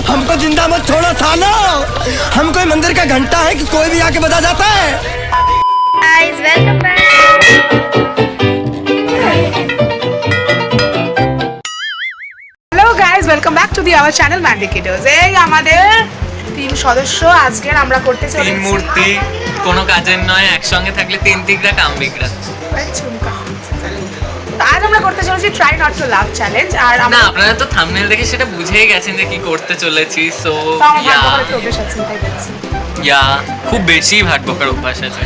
हमको जिंदा मत छोड़ो सालो, हम कोई मंदिर का घंटा है कि कोई भी आके बजा जाता है। Guys, welcome back. Hello guys, welcome back to the our channel Mandy Kiddos. এই আমাদের 3 সদস্য আজকে আমরা করতে চলেছি তিন মূর্তি, কোনো কাজের নয়, একসঙ্গে থাকলে তিন তিকরা কামবিকরা। আজ আমরা করতে চলেছি try not to love challenge. আর না, আপনারা তো থাম্বনেল দেখে সেটা বুঝেই গেছেন যে কি করতে চলেছি। সো ইয়া খুব বেশি ভাট বকার অভ্যাস আছে।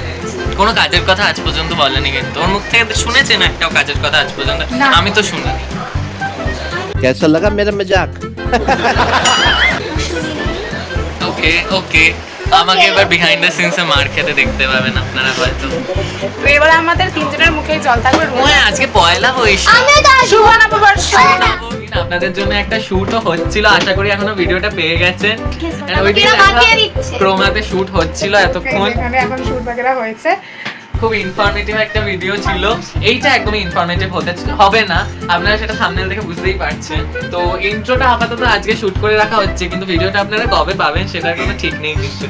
কোনো কাজের কথা আজ পর্যন্ত বলেনি, কিন্তু ওর মুখ থেকে শুনেছেন একটাও কাজের কথা আজ পর্যন্ত? আমি তো শুনিনি। कैसा लगा मेरा मजाक? ওকে ওকে, আমাকে এবার বিহাইন্ড দ্য সিনসে মার খেতে দেখতে পাবেন আপনারা হয়তো। তো এবার আমাদের 3 জনের মুখেই জল থাকবে। আজকে পয়লা বৈশাখ, শুভ নববর্ষ। আপনাদের জন্য একটা শুটও হচ্ছিল, আশা করি এখনো ভিডিওটা পেয়ে গেছেন। ক্রোমাতে শুট হচ্ছিল এতক্ষণ, এখানে এখন শুট বাগেরা হয়েছে। খুব ইনফরমেটিভ একটা ভিডিও ছিল। এইটা একদমই ইনফরমেটিভ হবে না, আপনারা সেটা থাম্বনেল দেখে বুঝতেই পারছেন। তো ইন্ট্রোটা আপাতত আজকে শুট করে রাখা হচ্ছে, কিন্তু ভিডিওটা আপনারা কবে পাবেন সেটার কোনো ঠিক নেই কিন্তু।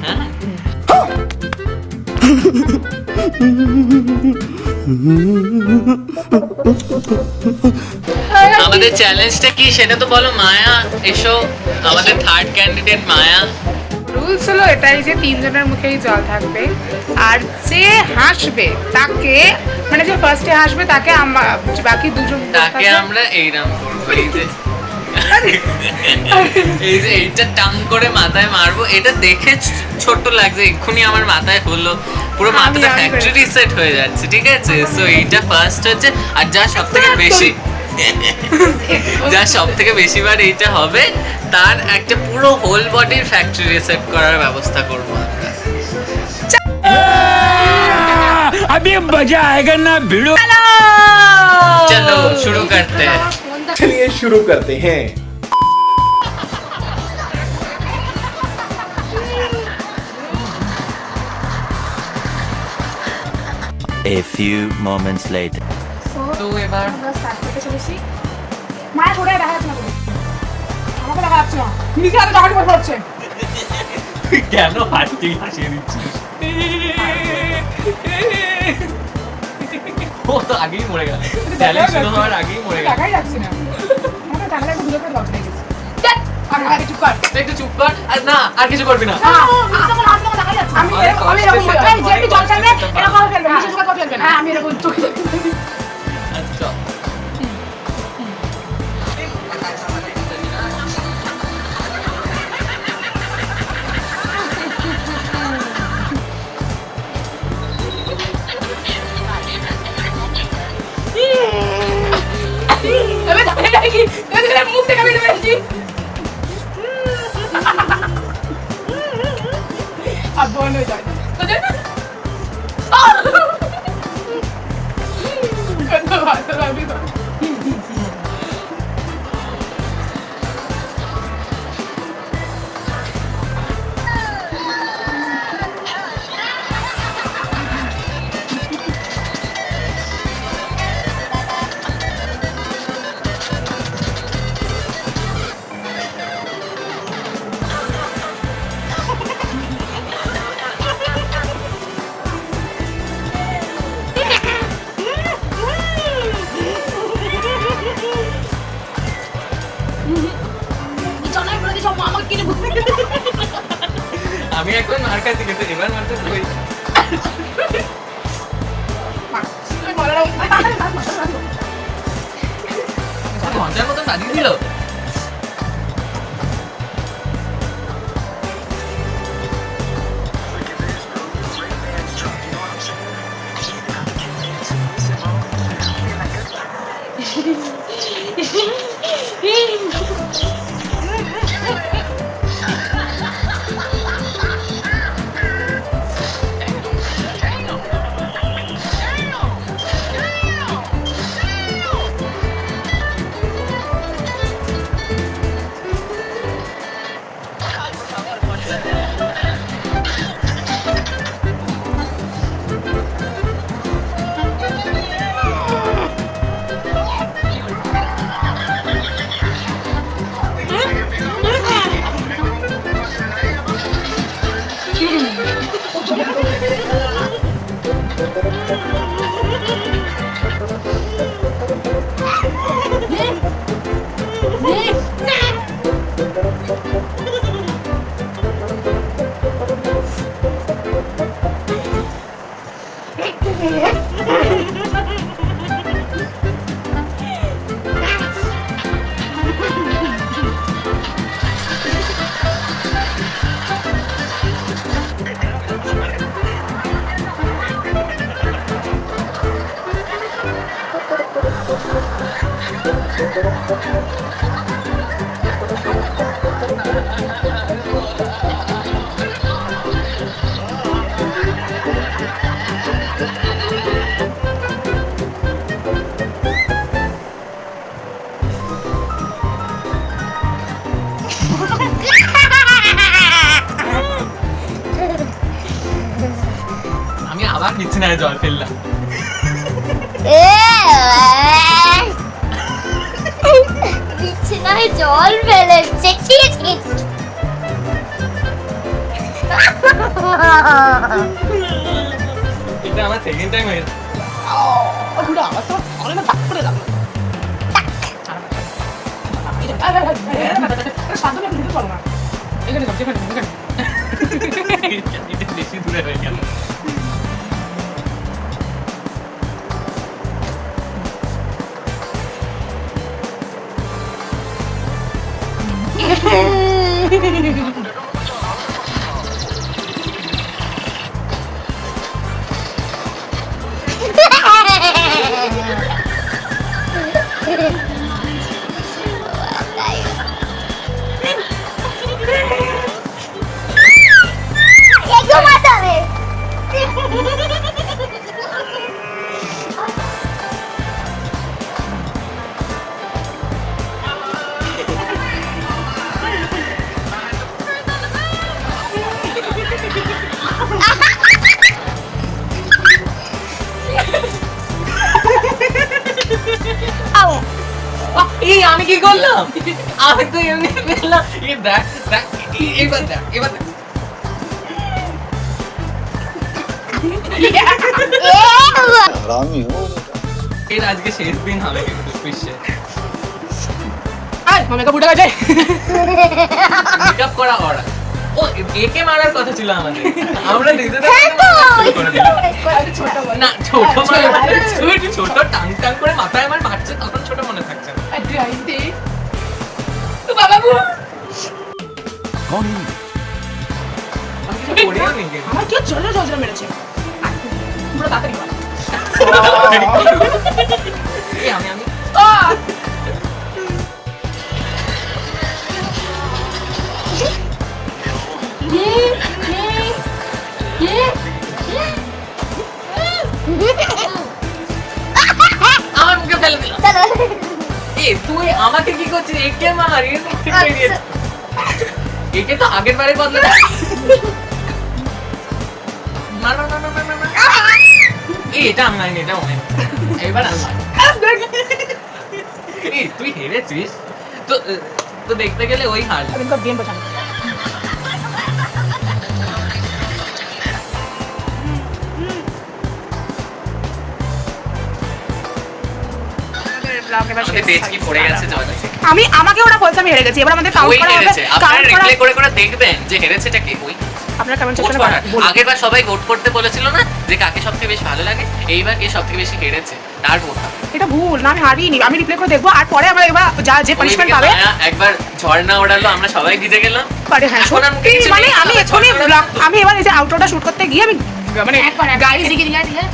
হ্যাঁ, আমাদের চ্যালেঞ্জটা কি সেটা তো বলো মায়া। এসো, আমাদের থার্ড ক্যান্ডিডেট মায়া। রুলস হলো এটাই যে 3 জনের মুখেই জল থাকবে, আর যে হাসবে তাকে, মানে যে ফার্স্টে হাসবে তাকে বাকি দুজন তাকে আমরা এইরকম করবো, এই যে এইটা টাং করে মাথায় মারবো। এটা দেখে ছোট লাগছে, এক্ষুনি আমার মাথায় হলো, পুরো মাথাটা ফ্যাক্টরি রিসেট হয়ে যাচ্ছে। ঠিক আছে, সো এইটা ফার্স্ট হচ্ছে। আর যা সব থেকে বেশি বার এইটা হবে, তার একটা পুরো হোল বডির ফ্যাক্টরি রিসেট করার ব্যবস্থা করবো আমরা। अभी मजा आएगा ना भिड़ो। चलो शुरू करते हैं। चलिए शुरू करते हैं। A few moments later. তো এবার আমরা স্টার্ট করতে চলেছি। মায়া ঘুরে দেখা যাচ্ছে না, আমাকে দেখা যাচ্ছে না, নিজে হাতে টাকা করে পড়ছে। কেন হাসতেই হাসিয়ে দিচ্ছিস? ও তো আগেই মরে গেল, চ্যালেঞ্জ শুরু হওয়ার আগেই মরে গেল। টাকাই যাচ্ছে না, আমাকে টাকাটা একটু দূরে করে লক হয়ে গেছে। আমি আগে চুপ কর, একটু চুপ কর। আর না, আর কিছু করবি না। আমি এরকম যে একটু জল ফেলবে, এরকম ফেলবে, নিচে ঝুঁকা ফেলবে না। আমি এরকম চোখে দেখতে। আচ্ছা আমি দাঁড়িয়ে রাখি, এদের মুখ থেকে বেরিয়ে ফেলছি। আর বন্ধ হয়ে যায়। আমি এখন মার খাচ্ছি, কিন্তু এবার মারতে বই ঘন্টার মতন বাজিয়ে দিল। আমি আবার বিছানায় জল ফেললাম। বিছানায় জল ফেলেছে ছি ছি এটা আমার সেকেন্ড টাইম হয়েছে। এটা বেশি দূরে হয়ে গেল। একদম মাথাবে আও এই আমি কি করলাম? আমি তো এমনি ফেললাম। এই দেখ দেখ এবার দেখ এবার দেখ। এর আজকে শেষ দিন হবে কিন্তু বিশ্বে। আয় মামেকা বুড়া গেছে মেকআপ করা ওরা। ও একে মারার কথা ছিল আমাদের। আমরা নিজেদের না ছোট মানে ছোট টাং টাং করে মাথায় আমার মারছে তখন ছোট মনে থাকছে না। আমি কিছু করিও নি কিন্তু। আমার কি জল জল মেরেছে পুরো তাড়াতাড়ি কর। এই আমি আমার মুখে ফেলে দিলাম। চলো এই তুই আমাকে কি করছিস? একে মার এর মুখ থেকে বেরিয়েছে। একে তো আগের বারে বদলে মার মার মার মার মার মার। এই এটা আমি মারিনি, এটা মনে এবার আমার। এই তুই হেরেছিস তো তো দেখতে গেলে ওই হার। इनका गेम बचाना আমাদের পেজ কি পড়ে গেছে জলে? আমি আমাকে ওরা বলছে আমি হেরে গেছি এবার আমাদের কাউন্ট ওই করা হবে হেরেছে। আপনারা কাউন্ট করা রিপ্লে করে করে দেখবেন যে হেরেছেটা কে। ওই আপনারা কমেন্ট ভোট সেকশনে করার। বলুন আগেরবার সবাই ভোট করতে বলেছিল না যে কাকে সবথেকে বেশি ভালো লাগে, এইবার কে সবথেকে বেশি হেরেছে তার ভোট। এটা ভুল না আমি হারিনি আমি রিপ্লে করে দেখবো আর পরে আমরা এবার যা যে পানিশমেন্ট পাবে একবার ঝর্ণা ওড়ালো, আমরা সবাই ভিজে গেলাম। পারে হ্যাঁ এখন আর মুখে সত্যি কিছু মানে নেই, আমি আমরা এক্ষুনি ঝর্ণা vlog- আমি এবার এই যে আউটরোটা শুট করতে গিয়ে আমি মানে গাইস দিকে দিকে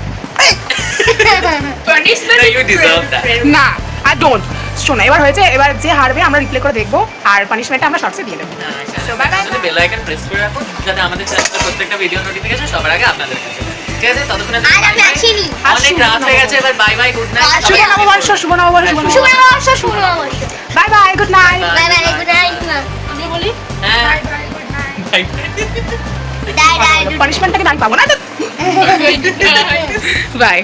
No, you deserve that. না আই ডোন্ট শোনো এবার হয়েছে এবার যে হারবে আমরা রিপ্লে করে দেখবো আর পানিশমেন্টটা আমরা শর্টসে দিয়ে দেবো So, bye bye. Bell icon press করে রাখুন যাতে আমাদের চ্যানেলের প্রত্যেকটা ভিডিও নোটিফিকেশন সবার আগে আপনাদের কাছে যায়। ঠিক আছে, ততক্ষণে আর আমি আসিনি অনেক রাত হয়ে গেছে, এবার bye bye, good night. Bye. শুভ নববর্ষ শুভ নববর্ষ শুভ শুভ নববর্ষ নববর্ষ শুভ নববর্ষ bye bye good night bye bye good night আমি বলি হ্যাঁ বাই ডাই ডাই পানিশমেন্টটাকে আমি পাবো না বাই। বাই